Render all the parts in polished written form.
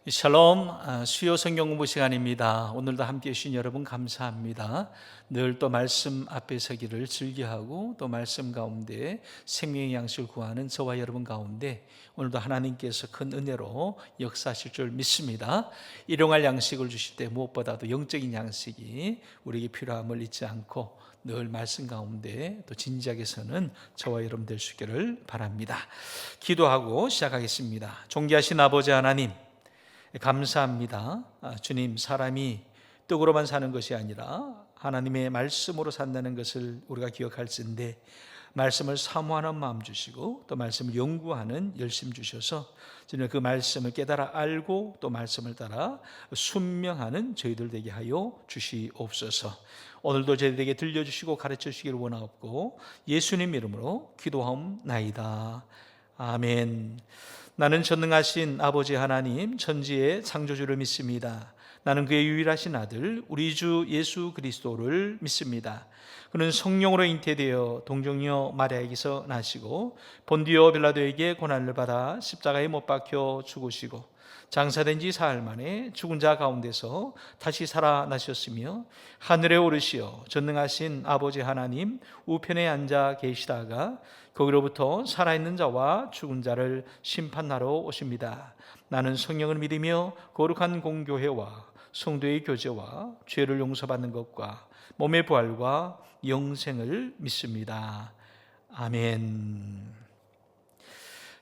샬롬, 수요 성경 공부 시간입니다. 오늘도 함께해 주신 여러분 감사합니다. 늘 또 말씀 앞에 서기를 즐겨하고 또 말씀 가운데 생명의 양식을 구하는 저와 여러분 가운데 오늘도 하나님께서 큰 은혜로 역사하실 줄 믿습니다. 일용할 양식을 주실 때 무엇보다도 영적인 양식이 우리에게 필요함을 잊지 않고 늘 말씀 가운데 또 진지하게 서는 저와 여러분 될 수 있기를 바랍니다. 기도하고 시작하겠습니다. 존귀하신 아버지 하나님, 감사합니다. 주님, 사람이 떡으로만 사는 것이 아니라 하나님의 말씀으로 산다는 것을 우리가 기억할진데 말씀을 사모하는 마음 주시고 또 말씀을 연구하는 열심 주셔서 주님 그 말씀을 깨달아 알고 또 말씀을 따라 순명하는 저희들 되게 하여 주시옵소서. 오늘도 저희들에게 들려주시고 가르쳐 주시기를 원하옵고 예수님 이름으로 기도하옵나이다. 아멘. 나는 전능하신 아버지 하나님 천지의 창조주를 믿습니다. 나는 그의 유일하신 아들 우리 주 예수 그리스도를 믿습니다. 그는 성령으로 잉태되어 동정녀 마리아에게서 나시고 본디오 빌라도에게 고난을 받아 십자가에 못 박혀 죽으시고 장사된 지 사흘 만에 죽은 자 가운데서 다시 살아나셨으며 하늘에 오르시어 전능하신 아버지 하나님 우편에 앉아 계시다가 거기로부터 살아있는 자와 죽은 자를 심판하러 오십니다. 나는 성령을 믿으며 거룩한 공교회와 성도의 교제와 죄를 용서받는 것과 몸의 부활과 영생을 믿습니다. 아멘.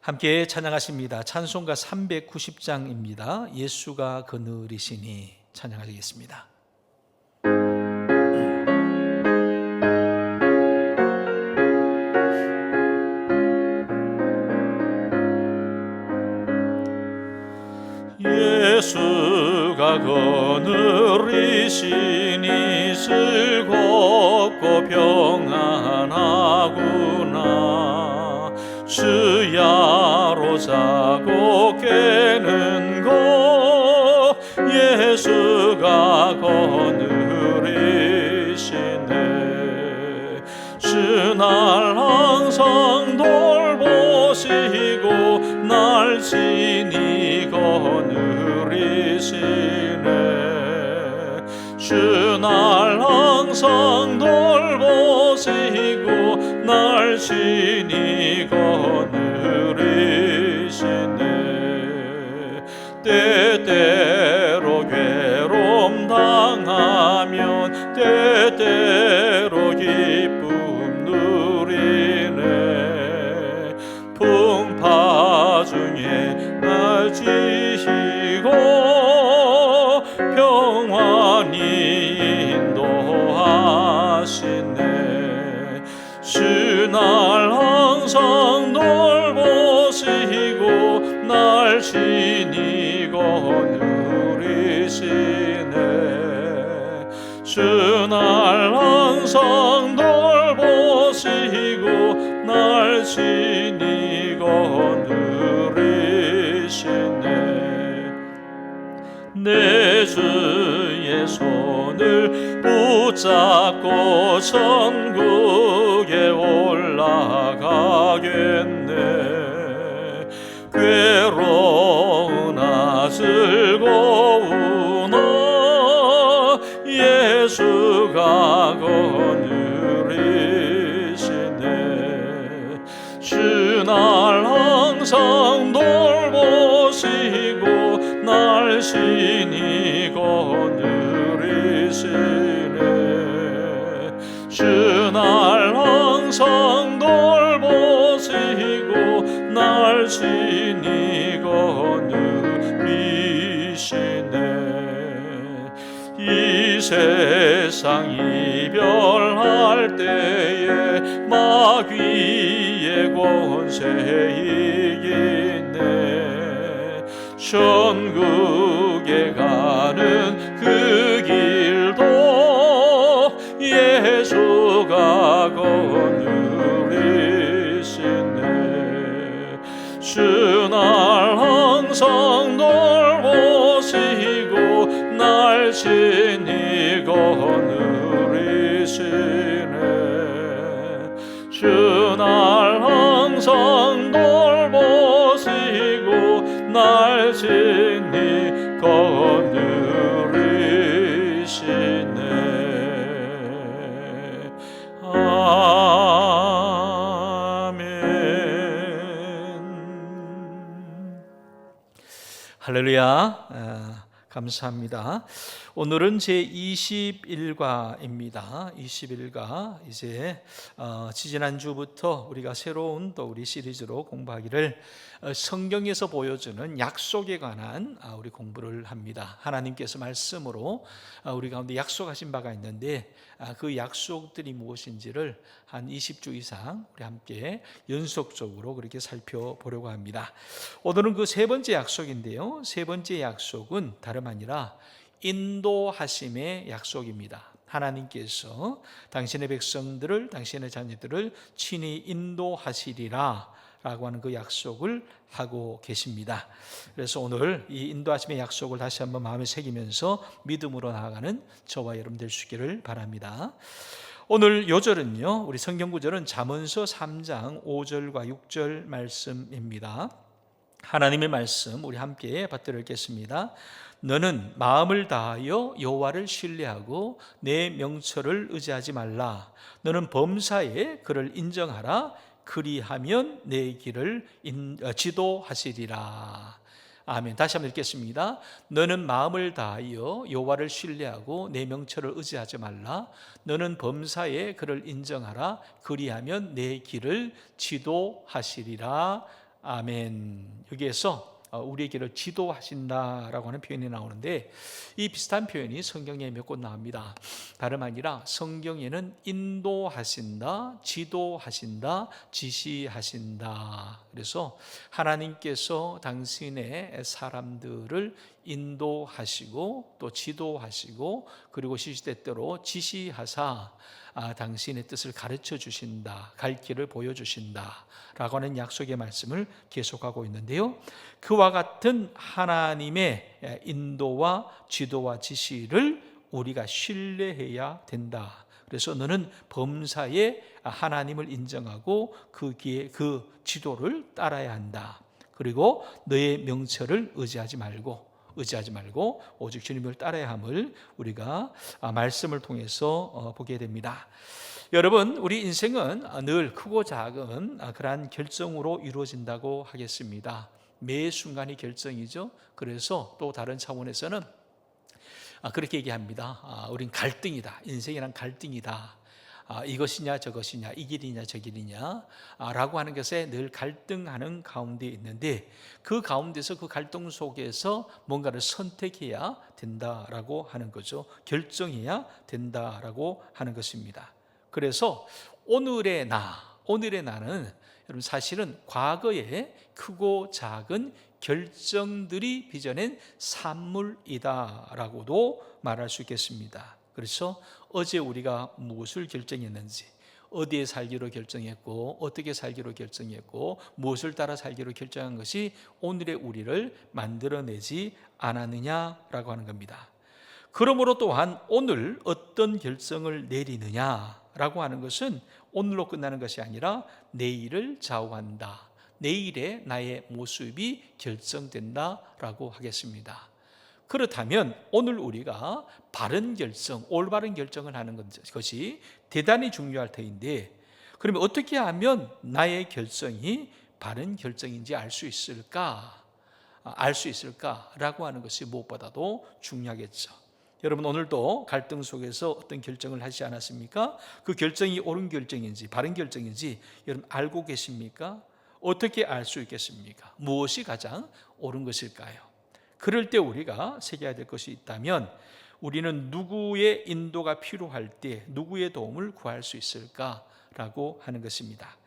함께 찬양하십니다. 찬송가 390장입니다. 예수가 그늘이시니 찬양하시겠습니다. 예수가 그늘이시니 즐겁고 평안하구나. 주야로 자고 깨는 것 예수가 그늘이시네. 주날 항상 돌보시고 날 지니 그늘이시네. 주날 항상 돌보시고 날 지니 그늘이시네. 때때로 괴로움 당하면 때때로 기쁨 누리네. 풍파 중에 날 지시고 평안히 인도하시네. 주날 항상 돌보시고 날 지니 그늘이시네. 주날 항상 돌보시고 날 지니 그늘이시네. 내 주의 손을 붙잡고 천국에 올라가겠네. 괴로우나 즐거우나 예수가 그늘이시네. 주날 항상 돌보시고 날 신이 거느리시네. 주 날 항상 돌보시고 날 신이 거느리시네. 이 세상 이별할 때에 마귀의 권세 이기네. 천국에 가는 그 길도 예수가 거느리시네. 주 날 항상 돌보시고 날 친히 거느리시네. 주 날 항상 돌보시고 날 친히 거느리시네. 아멘. 할렐루야. 감사합니다. 오늘은 제 21과입니다. 21과 이제 지지난주부터 우리가 새로운 또 우리 시리즈로 공부하기를 성경에서 보여주는 약속에 관한 우리 공부를 합니다. 하나님께서 말씀으로 우리 가운데 약속하신 바가 있는데 그 약속들이 무엇인지를 한 20주 이상 우리 함께 연속적으로 그렇게 살펴보려고 합니다. 오늘은 그 세 번째 약속인데요. 세 번째 약속은 다름 아니라 인도하심의 약속입니다. 하나님께서 당신의 백성들을, 당신의 자녀들을 친히 인도하시리라 라고 하는 그 약속을 하고 계십니다. 그래서 오늘 이 인도하심의 약속을 다시 한번 마음에 새기면서 믿음으로 나아가는 저와 여러분 될 수 있기를 바랍니다. 오늘 요절은요, 우리 성경 구절은 잠언서 3장 5절과 6절 말씀입니다. 하나님의 말씀 우리 함께 받들어 읽겠습니다. 너는 마음을 다하여 여호와를 신뢰하고 내 명철을 의지하지 말라. 너는 범사에 그를 인정하라. 그리하면 내 길을 지도하시리라. 아멘. 다시 한번 읽겠습니다. 너는 마음을 다하여 여호와를 신뢰하고 내 명철을 의지하지 말라. 너는 범사에 그를 인정하라. 그리하면 내 길을 지도하시리라. 아멘. 여기에서 우리의 길을 지도하신다라고 하는 표현이 나오는데 이 비슷한 표현이 성경에 몇 곳 나옵니다. 다름 아니라 성경에는 인도하신다, 지도하신다, 지시하신다. 그래서 하나님께서 당신의 사람들을 인도하시고 또 지도하시고 그리고 시시때때로 지시하사 당신의 뜻을 가르쳐 주신다, 갈 길을 보여주신다 라고 하는 약속의 말씀을 계속하고 있는데요, 그와 같은 하나님의 인도와 지도와 지시를 우리가 신뢰해야 된다. 그래서 너는 범사에 하나님을 인정하고 그 지도를 따라야 한다. 그리고 너의 명철을 의지하지 말고 오직 주님을 따라야 함을 우리가 말씀을 통해서 보게 됩니다. 여러분, 우리 인생은 늘 크고 작은 그러한 결정으로 이루어진다고 하겠습니다. 매 순간이 결정이죠. 그래서 또 다른 차원에서는 그렇게 얘기합니다. 우린 갈등이다. 인생이란 갈등이다. 이것이냐 저것이냐, 이 길이냐 저 길이냐 라고 하는 것에 늘 갈등하는 가운데 있는데 그 가운데서 그 갈등 속에서 뭔가를 선택해야 된다라고 하는 거죠. 결정해야 된다라고 하는 것입니다. 그래서 오늘의 나는 여러분 사실은 과거에 크고 작은 결정들이 빚어낸 산물이다라고도 말할 수 있겠습니다. 그래서 어제 우리가 무엇을 결정했는지, 어디에 살기로 결정했고 어떻게 살기로 결정했고 무엇을 따라 살기로 결정한 것이 오늘의 우리를 만들어내지 않았느냐라고 하는 겁니다. 그러므로 또한 오늘 어떤 결정을 내리느냐라고 하는 것은 오늘로 끝나는 것이 아니라 내일을 좌우한다. 내일의 나의 모습이 결정된다라고 하겠습니다. 그렇다면 오늘 우리가 바른 결정, 올바른 결정을 하는 것이 대단히 중요할 터인데, 그러면 어떻게 하면 나의 결정이 바른 결정인지 알 수 있을까? 알 수 있을까라고 하는 것이 무엇보다도 중요하겠죠. 여러분 오늘도 갈등 속에서 어떤 결정을 하지 않았습니까? 그 결정이 옳은 결정인지 바른 결정인지 여러분 알고 계십니까? 어떻게 알 수 있겠습니까? 무엇이 가장 옳은 것일까요? 그럴 때 우리가 새겨야 될 것이 있다면 우리는 누구의 인도가 필요할 때 누구의 도움을 구할 수 있을까라고 하는 것입니다.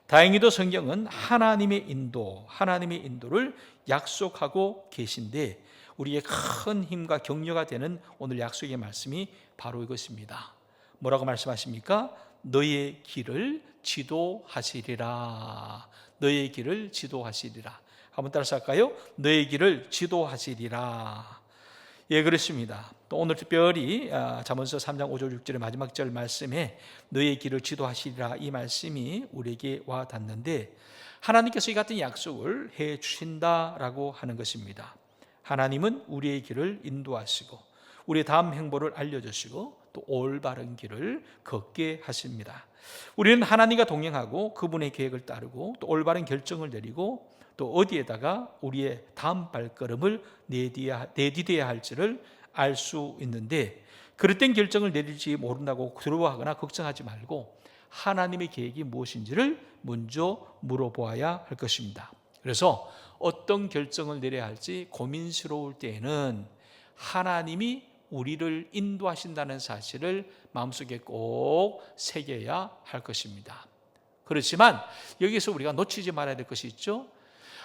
다행히도 성경은 하나님의 인도를 약속하고 계신데 우리의 큰 힘과 격려가 되는 오늘 약속의 말씀이 바로 이것입니다. 뭐라고 말씀하십니까? 너의 길을 지도하시리라. 너의 길을 지도하시리라. 한번 따라서 할까요? 너의 길을 지도하시리라. 예, 그렇습니다. 또 오늘 특별히 잠언서 3장 5절 6절의 마지막 절 말씀에 너의 길을 지도하시리라 이 말씀이 우리에게 와 닿는데 하나님께서 이 같은 약속을 해 주신다라고 하는 것입니다. 하나님은 우리의 길을 인도하시고 우리의 다음 행보를 알려주시고 또 올바른 길을 걷게 하십니다. 우리는 하나님과 동행하고 그분의 계획을 따르고 또 올바른 결정을 내리고 또 어디에다가 우리의 다음 발걸음을 내디뎌야 할지를 알 수 있는데 그럴 땐 결정을 내릴지 모른다고 두려워하거나 걱정하지 말고 하나님의 계획이 무엇인지를 먼저 물어보아야 할 것입니다. 그래서 어떤 결정을 내려야 할지 고민스러울 때에는 하나님이 우리를 인도하신다는 사실을 마음속에 꼭 새겨야 할 것입니다. 그렇지만 여기서 우리가 놓치지 말아야 될 것이 있죠.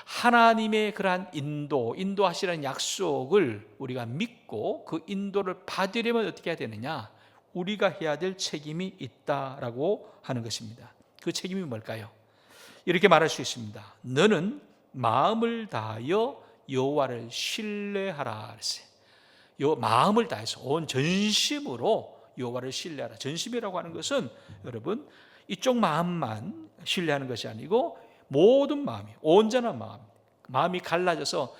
하나님의 그러한 인도하시라는 약속을 우리가 믿고 그 인도를 받으려면 어떻게 해야 되느냐? 우리가 해야 될 책임이 있다라고 하는 것입니다. 그 책임이 뭘까요? 이렇게 말할 수 있습니다. 너는 마음을 다하여 여호와를 신뢰하라 그랬어요. 마음을 다해서 온 전심으로 여호와를 신뢰하라. 전심이라고 하는 것은 여러분 이쪽 마음만 신뢰하는 것이 아니고 모든 마음이 온전한 마음이 갈라져서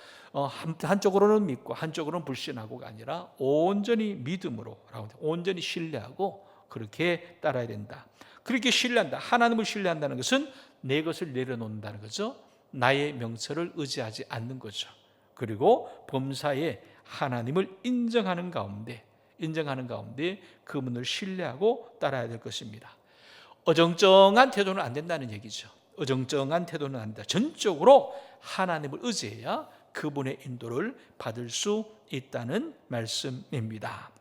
한쪽으로는 믿고 한쪽으로는 불신하고가 아니라 온전히 믿음으로 온전히 신뢰하고 그렇게 따라야 된다. 그렇게 신뢰한다. 하나님을 신뢰한다는 것은 내 것을 내려놓는다는 거죠. 나의 명철을 의지하지 않는 거죠. 그리고 범사에 하나님을 인정하는 가운데 그분을 신뢰하고 따라야 될 것입니다. 어정쩡한 태도는 안 된다는 얘기죠. 어정쩡한 태도는 안 된다. 전적으로 하나님을 의지해야 그분의 인도를 받을 수 있다는 말씀입니다.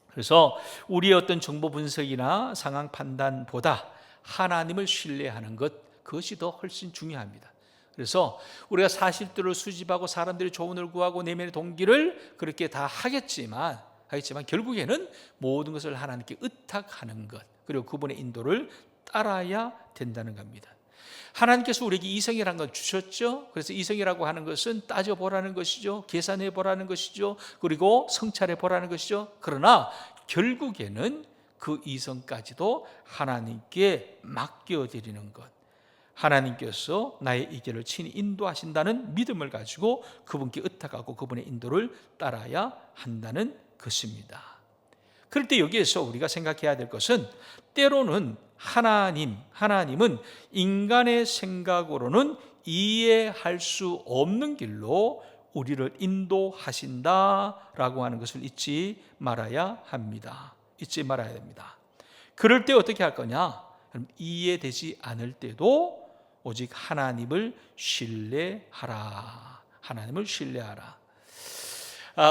그래서 우리의 어떤 정보 분석이나 상황 판단보다 하나님을 신뢰하는 그것이 더 훨씬 중요합니다. 그래서 우리가 사실들을 수집하고 사람들의 조언을 구하고 내면의 동기를 그렇게 다 하겠지만 결국에는 모든 것을 하나님께 의탁하는 것 그리고 그분의 인도를 따라야 된다는 겁니다. 하나님께서 우리에게 이성이라는 걸 주셨죠. 그래서 이성이라고 하는 것은 따져보라는 것이죠. 계산해보라는 것이죠. 그리고 성찰해보라는 것이죠. 그러나 결국에는 그 이성까지도 하나님께 맡겨드리는 것, 하나님께서 나의 이 길을 친히 인도하신다는 믿음을 가지고 그분께 의탁하고 그분의 인도를 따라야 한다는 것입니다. 그럴 때 여기에서 우리가 생각해야 될 것은 때로는 하나님은 인간의 생각으로는 이해할 수 없는 길로 우리를 인도하신다라고 하는 것을 잊지 말아야 합니다. 잊지 말아야 됩니다. 그럴 때 어떻게 할 거냐? 이해되지 않을 때도 오직 하나님을 신뢰하라. 하나님을 신뢰하라.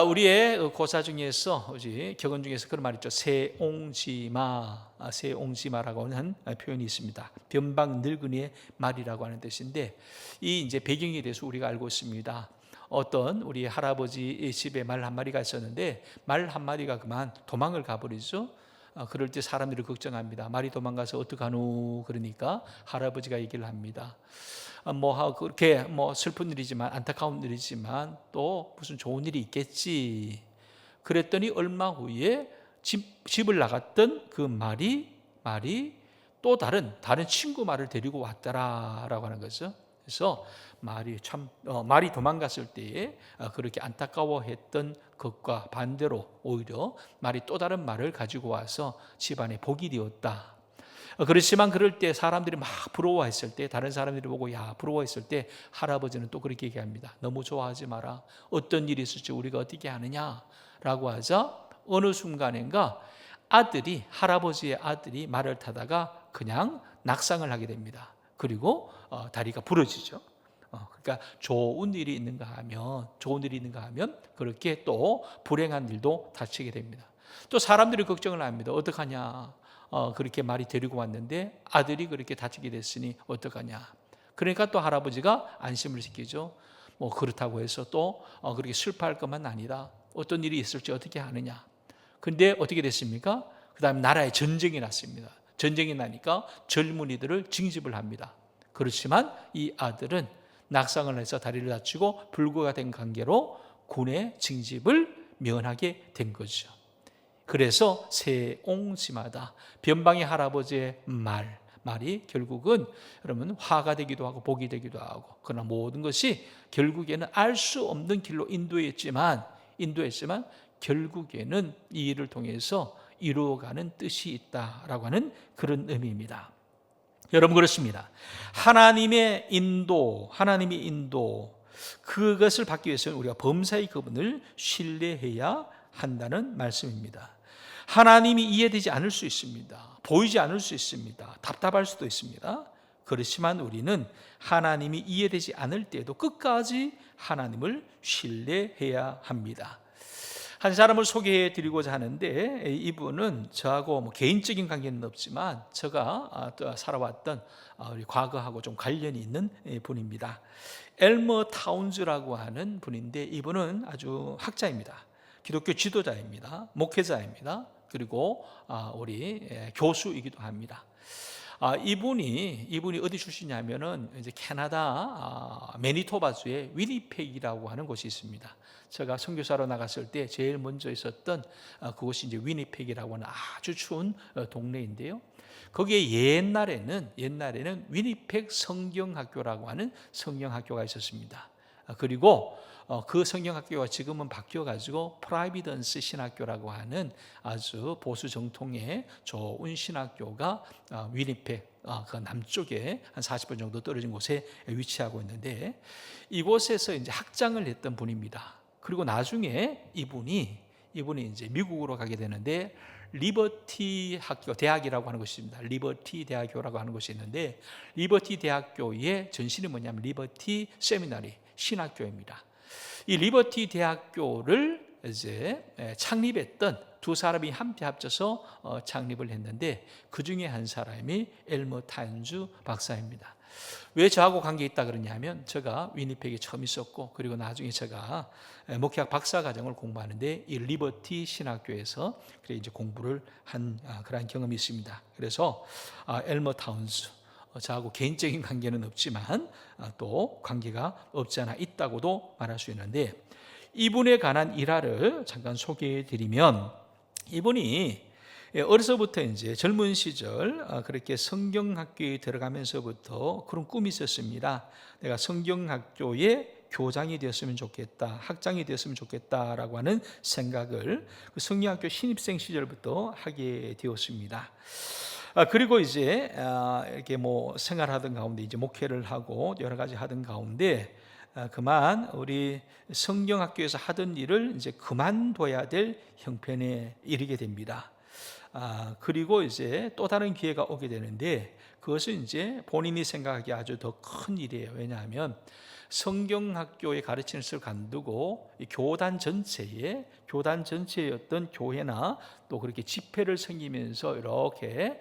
우리의 고사 중에서 격언 중에서 그런 말이 있죠. 새옹지마라고 하는 표현이 있습니다. 변방 늙은이의 말이라고 하는 뜻인데 이 이제 배경에 대해서 우리가 알고 있습니다. 어떤 우리 할아버지 집에 말 한 마리가 있었는데 말 한 마리가 그만 도망을 가버리죠. 그럴 때 사람들이 걱정합니다. 말이 도망가서 어떡하노? 그러니까 할아버지가 얘기를 합니다. 그렇게 슬픈 일이지만 안타까운 일이지만 또 무슨 좋은 일이 있겠지. 그랬더니 얼마 후에 집을 나갔던 그 말이 또 다른 친구 말을 데리고 왔더라라고 하는 거죠. 그래서 말이 도망갔을 때에 그렇게 안타까워했던 것과 반대로 오히려 말이 또 다른 말을 가지고 와서 집안에 복이 되었다. 그렇지만 그럴 때 사람들이 막 부러워했을 때, 다른 사람들이 보고 야 부러워했을 때 할아버지는 또 그렇게 얘기합니다. 너무 좋아하지 마라. 어떤 일이 있을지 우리가 어떻게 아느냐라고 하자 어느 순간인가 할아버지의 아들이 말을 타다가 그냥 낙상을 하게 됩니다. 그리고 다리가 부러지죠. 그러니까 좋은 일이 있는가 하면 그렇게 또 불행한 일도 닥치게 됩니다. 또 사람들이 걱정을 합니다. 어떡하냐? 그렇게 말이 데리고 왔는데 아들이 그렇게 다치게 됐으니 어떡하냐? 그러니까 또 할아버지가 안심을 시키죠. 뭐 그렇다고 해서 또 그렇게 슬퍼할 것만 아니다. 어떤 일이 있을지 어떻게 하느냐? 근데 어떻게 됐습니까? 그 다음에 나라에 전쟁이 났습니다. 전쟁이 나니까 젊은이들을 징집을 합니다. 그렇지만 이 아들은 낙상을 해서 다리를 다치고 불구가 된 관계로 군의 징집을 면하게 된 거죠. 그래서 세옹지마다 변방의 할아버지의 말이 결국은 여러분 화가 되기도 하고 복이 되기도 하고, 그러나 모든 것이 결국에는 알 수 없는 길로 인도했지만 결국에는 이 일을 통해서 이루어가는 뜻이 있다라고 하는 그런 의미입니다. 여러분 그렇습니다. 하나님의 인도 그것을 받기 위해서는 우리가 범사의 그분을 신뢰해야 한다는 말씀입니다. 하나님이 이해되지 않을 수 있습니다. 보이지 않을 수 있습니다. 답답할 수도 있습니다. 그렇지만 우리는 하나님이 이해되지 않을 때도 끝까지 하나님을 신뢰해야 합니다. 한 사람을 소개해 드리고자 하는데, 이분은 저하고 개인적인 관계는 없지만 제가 살아왔던 우리 과거하고 좀 관련이 있는 분입니다. 엘머 타운즈라고 하는 분인데, 이분은 아주 학자입니다. 기독교 지도자입니다. 목회자입니다. 그리고 우리 교수이기도 합니다. 이분이 어디 출신이냐면은 이제 캐나다 매니토바주의 위니펙이라고 하는 곳이 있습니다. 제가 선교사로 나갔을 때 제일 먼저 있었던 그곳이 이제 위니펙이라고 하는 아주 추운 동네인데요. 거기에 옛날에는 위니펙 성경학교라고 하는 성경학교가 있었습니다. 그리고 그 성경학교가 지금은 바뀌어가지고 프라이비던스 신학교라고 하는 아주 보수 정통의 좋은 신학교가 위니펙 그 남쪽에 한 40분 정도 떨어진 곳에 위치하고 있는데, 이곳에서 이제 학장을 했던 분입니다. 그리고 나중에 이분이 이제 미국으로 가게 되는데, 리버티 학교 대학이라고 하는 것이 있습니다. 리버티 대학교라고 하는 것이 있는데, 리버티 대학교의 전신이 뭐냐면 리버티 세미나리 신학교입니다. 이 리버티 대학교를 이제 창립했던 두 사람이 함께 합쳐서 창립을 했는데, 그 중에 한 사람이 엘머 타운즈 박사입니다. 왜 저하고 관계 있다 그러냐면, 제가 위니펙에 처음 있었고, 그리고 나중에 제가 목회학 박사 과정을 공부하는데 이 리버티 신학교에서 이제 공부를 한 그런 경험이 있습니다. 그래서 엘머 타운즈 저하고 개인적인 관계는 없지만 또 관계가 없지 않아 있다고도 말할 수 있는데, 이분에 관한 일화를 잠깐 소개해 드리면, 이분이 어려서부터 이제 젊은 시절 그렇게 성경학교에 들어가면서부터 그런 꿈이 있었습니다. 내가 성경학교의 교장이 되었으면 좋겠다, 학장이 되었으면 좋겠다라고 하는 생각을 그 성경학교 신입생 시절부터 하게 되었습니다. 그리고 이제 이렇게 생활하던 가운데 이제 목회를 하고 여러 가지 하던 가운데 그만 우리 성경학교에서 하던 일을 이제 그만둬야 될 형편에 이르게 됩니다. 그리고 이제 또 다른 기회가 오게 되는데, 그것은 이제 본인이 생각하기에 아주 더 큰 일이에요. 왜냐하면 성경학교에 가르치는 것을 간두고 교단 전체의 어떤 교회나 또 그렇게 집회를 섬기면서 이렇게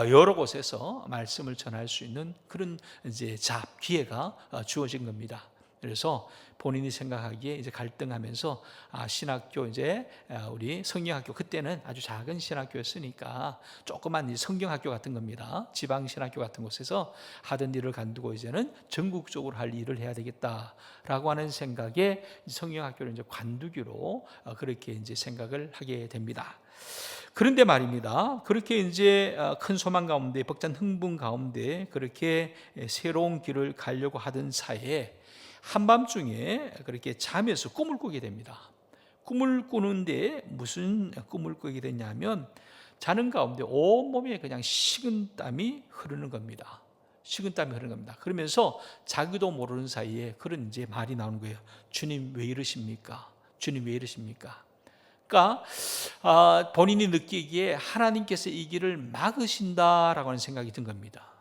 여러 곳에서 말씀을 전할 수 있는 그런 이제 기회가 주어진 겁니다. 그래서 본인이 생각하기에 이제 갈등하면서 신학교 이제 우리 성경학교, 그때는 아주 작은 신학교였으니까 조그만 성경학교 같은 겁니다. 지방 신학교 같은 곳에서 하던 일을 간두고 이제는 전국적으로 할 일을 해야 되겠다라고 하는 생각에 성경학교를 이제 관두기로 그렇게 이제 생각을 하게 됩니다. 그런데 말입니다. 그렇게 이제 큰 소망 가운데, 벅찬 흥분 가운데 그렇게 새로운 길을 가려고 하던 사이에 한밤중에 그렇게 잠에서 꿈을 꾸게 됩니다. 꿈을 꾸는데 무슨 꿈을 꾸게 됐냐면, 자는 가운데 온몸에 그냥 식은땀이 흐르는 겁니다. 식은땀이 흐르는 겁니다. 그러면서 자기도 모르는 사이에 그런 이제 말이 나오는 거예요. 주님 왜 이러십니까? 주님 왜 이러십니까? 그러니까 본인이 느끼기에 하나님께서 이 길을 막으신다라고 하는 생각이 든 겁니다.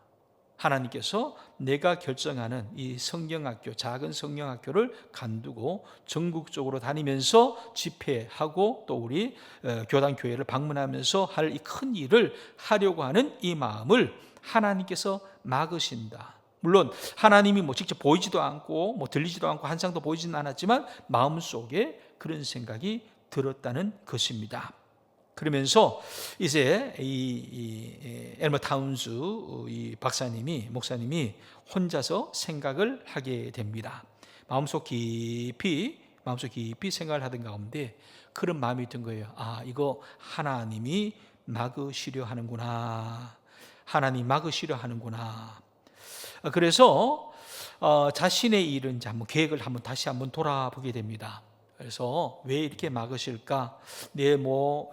하나님께서 내가 결정하는 이 성경학교, 작은 성경학교를 간두고 전국적으로 다니면서 집회하고 또 우리 교단교회를 방문하면서 할 이 큰 일을 하려고 하는 이 마음을 하나님께서 막으신다. 물론 하나님이 직접 보이지도 않고 들리지도 않고 한 장도 보이지는 않았지만 마음속에 그런 생각이 들었다는 것입니다. 그러면서 이제 이 엘머 타운즈 이 목사님이 혼자서 생각을 하게 됩니다. 마음속 깊이 생각을 하던 가운데 그런 마음이 든 거예요. 이거 하나님이 막으시려 하는구나. 하나님 막으시려 하는구나. 그래서 자신의 일은 계획을 다시 한번 돌아보게 됩니다. 그래서 왜 이렇게 막으실까? 내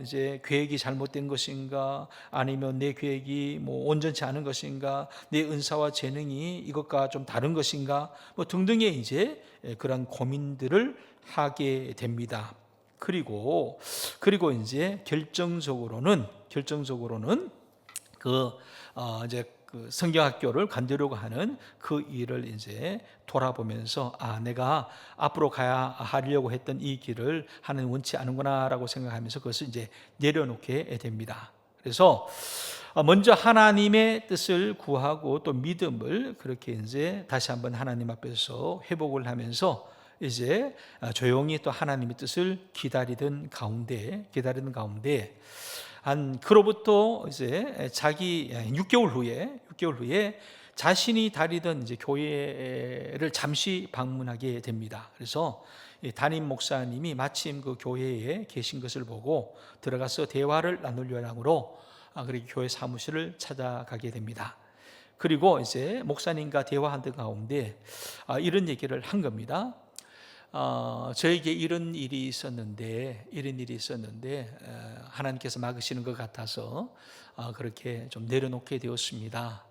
이제 계획이 잘못된 것인가? 아니면 내 계획이 온전치 않은 것인가? 내 은사와 재능이 이것과 좀 다른 것인가? 등등의 이제 그런 고민들을 하게 됩니다. 그리고 이제 결정적으로는 이제 성경학교를 간두려고 하는 그 일을 이제 돌아보면서 내가 앞으로 하려고 했던 이 길을 하나님 원치 않은구나라고 생각하면서 그것을 이제 내려놓게 됩니다. 그래서 먼저 하나님의 뜻을 구하고 또 믿음을 그렇게 이제 다시 한번 하나님 앞에서 회복을 하면서 이제 조용히 또 하나님의 뜻을 기다리던 가운데 그로부터 이제 자기 6개월 후에 자신이 다니던 이제 교회를 잠시 방문하게 됩니다. 그래서 담임 목사님이 마침 그 교회에 계신 것을 보고 들어가서 대화를 나눌 요량으로 그렇게 교회 사무실을 찾아가게 됩니다. 그리고 이제 목사님과 대화하는 가운데 이런 얘기를 한 겁니다. 저에게 이런 일이 있었는데 하나님께서 막으시는 것 같아서 그렇게 좀 내려놓게 되었습니다.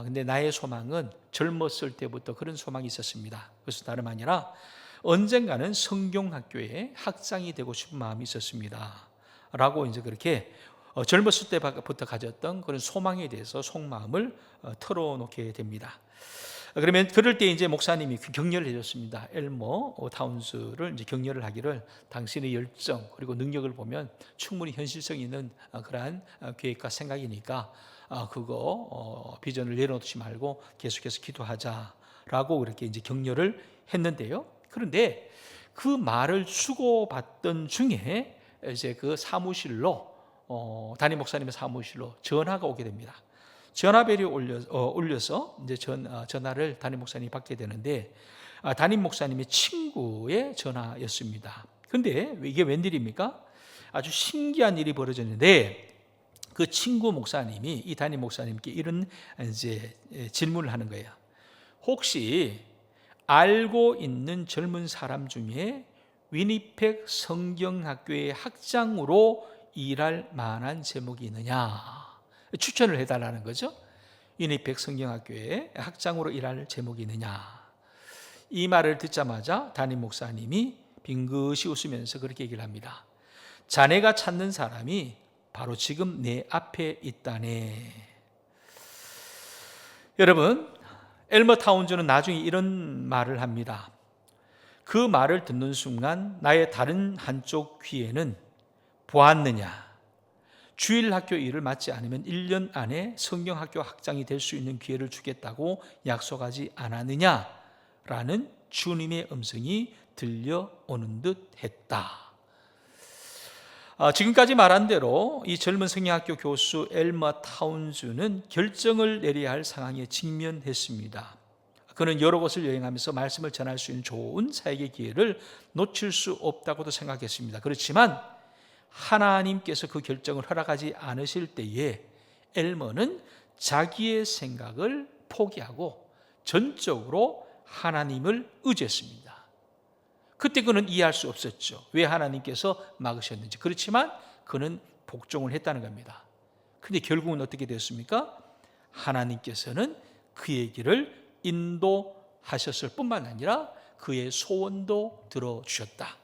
근데 나의 소망은 젊었을 때부터 그런 소망이 있었습니다. 그래서 다름 아니라 언젠가는 성경학교의 학장이 되고 싶은 마음이 있었습니다. 라고 이제 그렇게 젊었을 때부터 가졌던 그런 소망에 대해서 속마음을 털어놓게 됩니다. 그러면 그럴 때 이제 목사님이 격려를 해줬습니다. 엘머 타운스를 이제 격려를 하기를 당신의 열정 그리고 능력을 보면 충분히 현실성 있는 그러한 계획과 생각이니까 그거 비전을 내려놓지 말고 계속해서 기도하자라고 그렇게 이제 격려를 했는데요. 그런데 그 말을 주고받던 중에 이제 그 사무실로 담임 목사님의 사무실로 전화가 오게 됩니다. 전화벨이 울려서 이제 전화를 담임 목사님이 받게 되는데 담임 목사님의 친구의 전화였습니다. 근데 이게 웬일입니까? 아주 신기한 일이 벌어졌는데 그 친구 목사님이 이 담임 목사님께 이런 이제 질문을 하는 거예요. 혹시 알고 있는 젊은 사람 중에 위니펙 성경학교의 학장으로 일할 만한 제목이 있느냐? 추천을 해달라는 거죠. 위니펙 성경학교에 학장으로 일할 제목이 있느냐. 이 말을 듣자마자 담임 목사님이 빙긋이 웃으면서 그렇게 얘기를 합니다. 자네가 찾는 사람이 바로 지금 내 앞에 있다네. 여러분, 엘머 타운즈는 나중에 이런 말을 합니다. 그 말을 듣는 순간 나의 다른 한쪽 귀에는 보았느냐, 주일학교 일을 맡지 않으면 1년 안에 성경학교 학장이 될 수 있는 기회를 주겠다고 약속하지 않았느냐라는 주님의 음성이 들려오는 듯 했다. 지금까지 말한 대로 이 젊은 성경학교 교수 엘머 타운즈는 결정을 내려야 할 상황에 직면했습니다. 그는 여러 곳을 여행하면서 말씀을 전할 수 있는 좋은 사역의 기회를 놓칠 수 없다고도 생각했습니다. 그렇지만 하나님께서 그 결정을 허락하지 않으실 때에 엘머는 자기의 생각을 포기하고 전적으로 하나님을 의지했습니다. 그때 그는 이해할 수 없었죠. 왜 하나님께서 막으셨는지. 그렇지만 그는 복종을 했다는 겁니다. 근데 결국은 어떻게 되었습니까? 하나님께서는 그의 길을 인도하셨을 뿐만 아니라 그의 소원도 들어주셨다.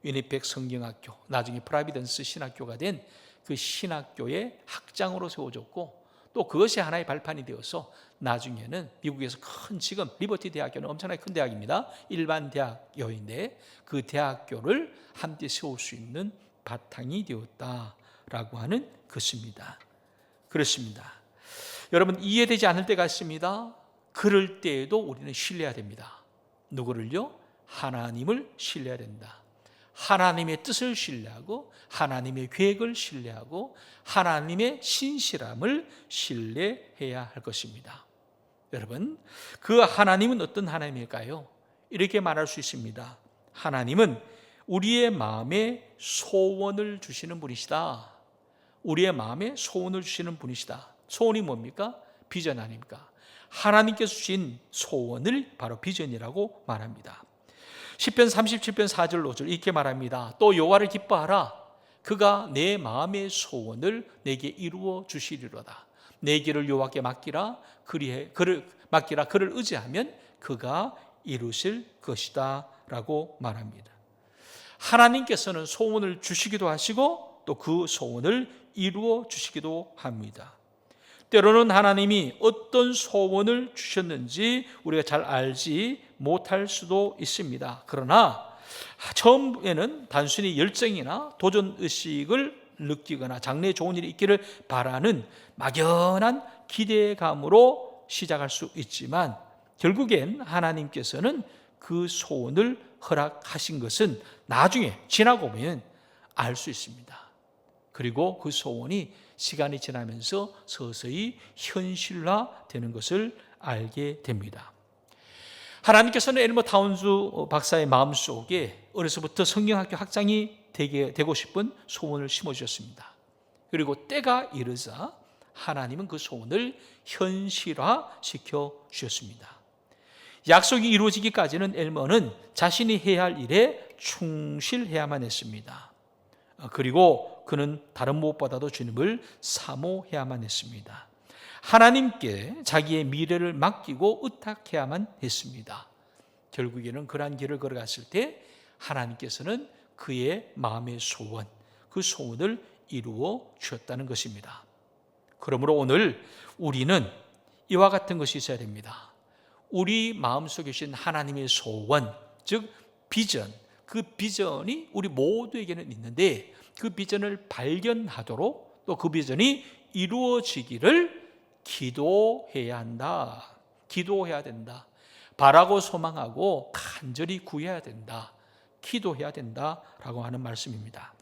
위니펙 성경학교, 나중에 프라비던스 신학교가 된 그 신학교의 학장으로 세워졌고, 또 그것이 하나의 발판이 되어서 나중에는 미국에서 큰, 지금 리버티 대학교는 엄청나게 큰 대학입니다. 일반 대학교인데 그 대학교를 함께 세울 수 있는 바탕이 되었다라고 하는 것입니다. 그렇습니다. 여러분, 이해되지 않을 때가 있습니다. 그럴 때에도 우리는 신뢰해야 됩니다. 누구를요? 하나님을 신뢰해야 된다. 하나님의 뜻을 신뢰하고 하나님의 계획을 신뢰하고 하나님의 신실함을 신뢰해야 할 것입니다. 여러분, 그 하나님은 어떤 하나님일까요? 이렇게 말할 수 있습니다. 하나님은 우리의 마음에 소원을 주시는 분이시다. 우리의 마음에 소원을 주시는 분이시다. 소원이 뭡니까? 비전 아닙니까? 하나님께서 주신 소원을 바로 비전이라고 말합니다. 시편 37편 4절 5절 이렇게 말합니다. 또 여호와를 기뻐하라. 그가 내 마음의 소원을 내게 이루어 주시리로다. 내 길을 여호와께 맡기라. 그를 의지하면 그가 이루실 것이다 라고 말합니다. 하나님께서는 소원을 주시기도 하시고 또 그 소원을 이루어 주시기도 합니다. 때로는 하나님이 어떤 소원을 주셨는지 우리가 잘 알지 못할 수도 있습니다. 그러나 처음에는 단순히 열정이나 도전의식을 느끼거나 장래에 좋은 일이 있기를 바라는 막연한 기대감으로 시작할 수 있지만, 결국엔 하나님께서는 그 소원을 허락하신 것은 나중에 지나고 보면 알 수 있습니다. 그리고 그 소원이 시간이 지나면서 서서히 현실화되는 것을 알게 됩니다. 하나님께서는 엘머 타운즈 박사의 마음속에 어려서부터 성경학교 학장이 되고 싶은 소원을 심어주셨습니다. 그리고 때가 이르자 하나님은 그 소원을 현실화시켜 주셨습니다. 약속이 이루어지기까지는 엘머는 자신이 해야 할 일에 충실해야만 했습니다. 그리고 그는 다른 무엇보다도 주님을 사모해야만 했습니다. 하나님께 자기의 미래를 맡기고 의탁해야만 했습니다. 결국에는 그러한 길을 걸어갔을 때 하나님께서는 그의 마음의 소원, 그 소원을 이루어 주셨다는 것입니다. 그러므로 오늘 우리는 이와 같은 것이 있어야 됩니다. 우리 마음속에 계신 하나님의 소원, 즉 비전, 그 비전이 우리 모두에게는 있는데 그 비전을 발견하도록 또 그 비전이 이루어지기를 기도해야 한다. 기도해야 된다. 바라고 소망하고 간절히 구해야 된다. 기도해야 된다라고 하는 말씀입니다.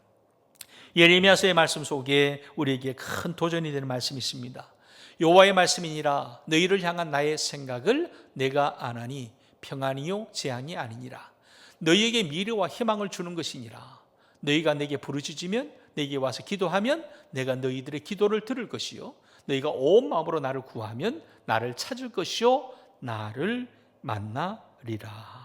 예레미야서의 말씀 속에 우리에게 큰 도전이 되는 말씀이 있습니다. 여호와의 말씀이니라. 너희를 향한 나의 생각을 내가 아나니 평안이요 재앙이 아니니라. 너희에게 미래와 희망을 주는 것이니라. 너희가 내게 부르짖으면 내게 와서 기도하면 내가 너희들의 기도를 들을 것이요 너희가 온 마음으로 나를 구하면 나를 찾을 것이요 나를 만나리라.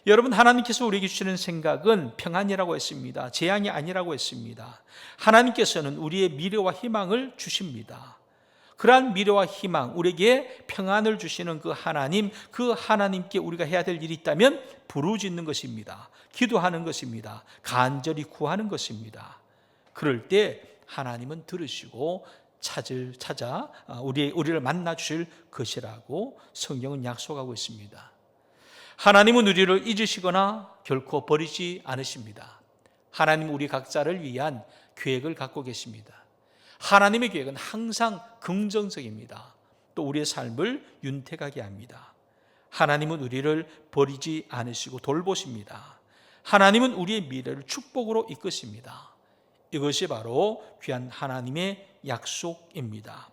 여러분, 하나님께서 우리에게 주시는 생각은 평안이라고 했습니다. 재앙이 아니라고 했습니다. 하나님께서는 우리의 미래와 희망을 주십니다. 그러한 미래와 희망, 우리에게 평안을 주시는 그 하나님께 우리가 해야 될 일이 있다면 부르짖는 것입니다. 기도하는 것입니다. 간절히 구하는 것입니다. 그럴 때 하나님은 들으시고 찾아 우리를 만나 주실 것이라고 성경은 약속하고 있습니다. 하나님은 우리를 잊으시거나 결코 버리지 않으십니다. 하나님은 우리 각자를 위한 계획을 갖고 계십니다. 하나님의 계획은 항상 긍정적입니다. 또 우리의 삶을 윤택하게 합니다. 하나님은 우리를 버리지 않으시고 돌보십니다. 하나님은 우리의 미래를 축복으로 이끄십니다. 이것이 바로 귀한 하나님의 약속입니다.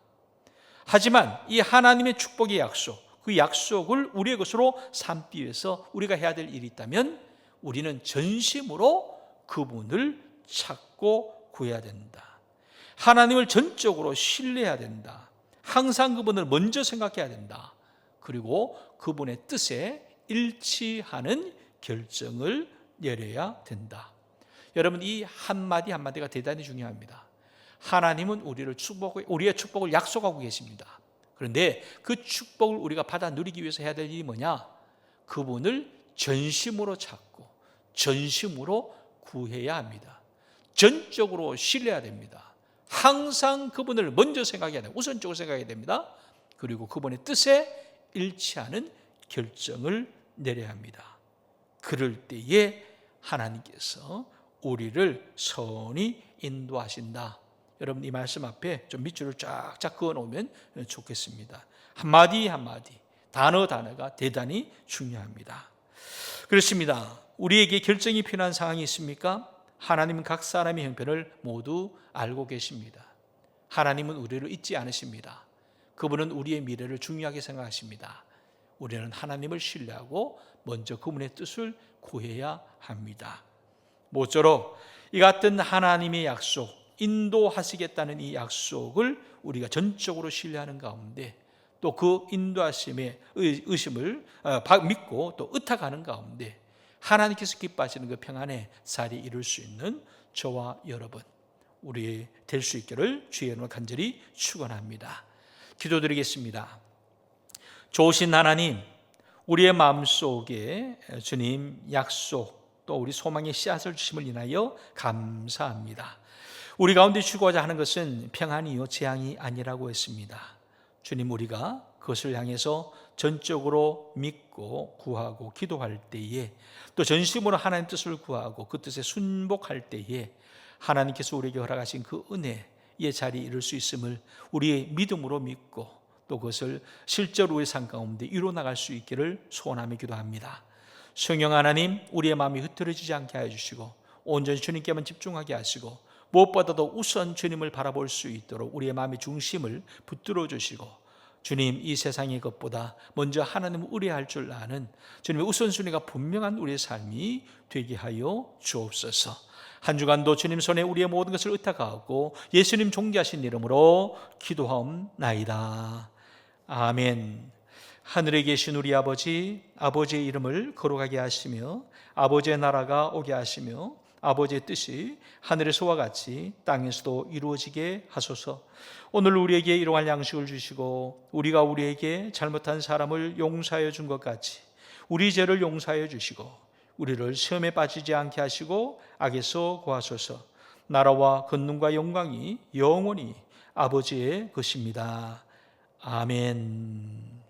하지만 이 하나님의 축복의 약속, 그 약속을 우리의 것으로 삼기 위해서 우리가 해야 될 일이 있다면 우리는 전심으로 그분을 찾고 구해야 된다. 하나님을 전적으로 신뢰해야 된다. 항상 그분을 먼저 생각해야 된다. 그리고 그분의 뜻에 일치하는 결정을 내려야 된다. 여러분, 이 한마디 한마디가 대단히 중요합니다. 하나님은 우리의 축복을 약속하고 계십니다. 그런데 그 축복을 우리가 받아 누리기 위해서 해야 될 일이 뭐냐? 그분을 전심으로 찾고 전심으로 구해야 합니다. 전적으로 신뢰해야 됩니다. 항상 그분을 먼저 생각해야 됩니다. 우선적으로 생각해야 됩니다. 그리고 그분의 뜻에 일치하는 결정을 내려야 합니다. 그럴 때에 하나님께서 우리를 선히 인도하신다. 여러분, 이 말씀 앞에 좀 밑줄을 쫙쫙 그어 놓으면 좋겠습니다. 한마디 한마디, 단어가 대단히 중요합니다. 그렇습니다. 우리에게 결정이 필요한 상황이 있습니까? 하나님은 각 사람의 형편을 모두 알고 계십니다. 하나님은 우리를 잊지 않으십니다. 그분은 우리의 미래를 중요하게 생각하십니다. 우리는 하나님을 신뢰하고 먼저 그분의 뜻을 구해야 합니다. 모쪼록 이 같은 하나님의 약속, 인도하시겠다는 이 약속을 우리가 전적으로 신뢰하는 가운데 또 그 인도하심의 의심을 믿고 또 의탁하는 가운데 하나님께서 기뻐하시는 그 평안의 자리 이룰 수 있는 저와 여러분 우리 될 수 있기를 주의 이름으로 간절히 축원합니다. 기도드리겠습니다. 좋으신 하나님, 우리의 마음속에 주님 약속 또 우리 소망의 씨앗을 주심을 인하여 감사합니다. 우리 가운데 추구하자 하는 것은 평안이요 재앙이 아니라고 했습니다. 주님, 우리가 그것을 향해서 전적으로 믿고 구하고 기도할 때에 또 전심으로 하나님 뜻을 구하고 그 뜻에 순복할 때에 하나님께서 우리에게 허락하신 그 은혜의 자리에 이룰 수 있음을 우리의 믿음으로 믿고 또 그것을 실제로 우리의 삶 가운데 이루어나갈 수 있기를 소원하며 기도합니다. 성령 하나님, 우리의 마음이 흐트러지지 않게 하여 주시고 온전히 주님께만 집중하게 하시고 무엇보다도 우선 주님을 바라볼 수 있도록 우리의 마음의 중심을 붙들어 주시고 주님, 이 세상의 것보다 먼저 하나님을 의뢰할 줄 아는 주님의 우선순위가 분명한 우리의 삶이 되게 하여 주옵소서. 한 주간도 주님 손에 우리의 모든 것을 의탁하고 예수님 존귀하신 이름으로 기도하옵나이다. 아멘. 하늘에 계신 우리 아버지, 아버지의 이름을 거룩하게 하시며 아버지의 나라가 오게 하시며 아버지의 뜻이 하늘에서와 같이 땅에서도 이루어지게 하소서. 오늘 우리에게 일용할 양식을 주시고 우리가 우리에게 잘못한 사람을 용서하여 준 것 같이 우리 죄를 용서하여 주시고 우리를 시험에 빠지지 않게 하시고 악에서 구하소서. 나라와 권능과 영광이 영원히 아버지의 것입니다. 아멘.